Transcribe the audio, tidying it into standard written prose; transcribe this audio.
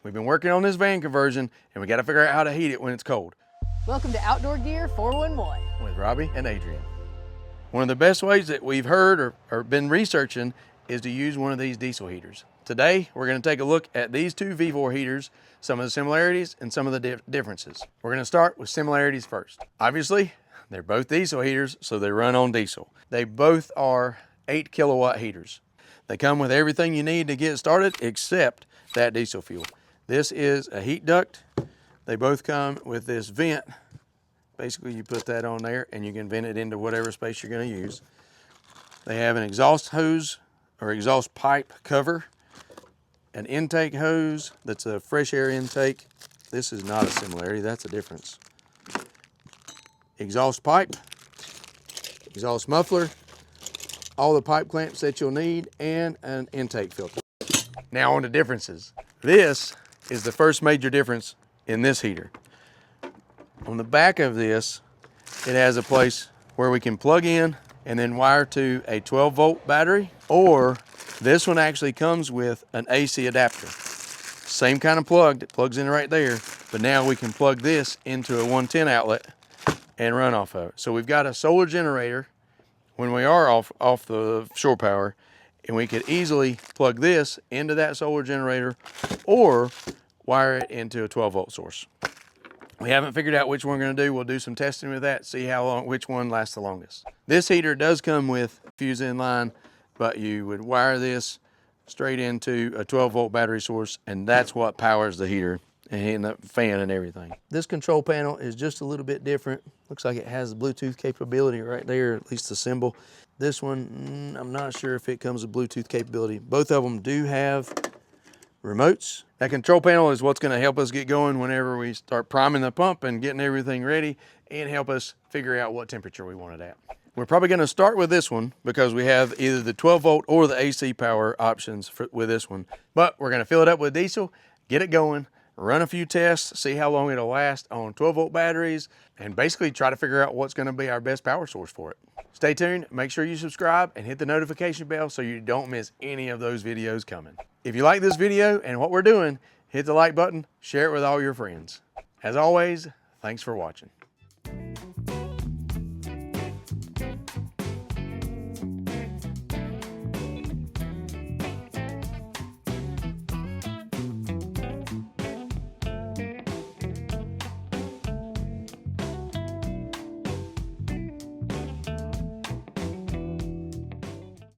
We've been working on this van conversion and we got to figure out how to heat it when it's cold. Welcome to Outdoor Gear 411 with Robbie and Adrian. One of the best ways that we've heard or been researching is to use one of these diesel heaters. Today, we're going to take a look at these two Vevor heaters, some of the similarities and some of the differences. We're going to start with similarities first. Obviously, they're both diesel heaters, so they run on diesel. They both are 8 kilowatt heaters. They come with everything you need to get started except that diesel fuel. This is a heat duct. They both come with this vent. Basically, you put that on there and you can vent it into whatever space you're going to use. They have an exhaust hose or exhaust pipe cover, an intake hose that's a fresh air intake. This is not a similarity, that's a difference. Exhaust pipe, exhaust muffler, all the pipe clamps that you'll need, and an intake filter. Now on to differences. This is the first major difference in this heater. On the back of this, it has a place where we can plug in and then wire to a 12-volt battery, or this one actually comes with an AC adapter. Same kind of plug that plugs in right there, but now we can plug this into a 110 outlet and run off of it. So we've got a solar generator when we are off the shore power, and we could easily plug this into that solar generator or wire it into a 12-volt source. We haven't figured out which one we're going to do. We'll do some testing with that, see how long, which one lasts the longest. This heater does come with fuse in line, but you would wire this straight into a 12-volt battery source, and that's what powers the heater and the fan and everything. This control panel is just a little bit different. Looks like it has the Bluetooth capability right there, at least the symbol. This one, I'm not sure if it comes with Bluetooth capability. Both of them do have remotes. That control panel is what's going to help us get going whenever we start priming the pump and getting everything ready, and help us figure out what temperature we want it at. We're probably going to start with this one because we have either the 12-volt or the AC power options with this one. But we're going to fill it up with diesel, get it going, run a few tests, see how long it'll last on 12-volt batteries, and basically try to figure out what's going to be our best power source for it. Stay tuned, make sure you subscribe and hit the notification bell so you don't miss any of those videos coming. If you like this video and what we're doing, hit the like button, share it with all your friends. As always, thanks for watching.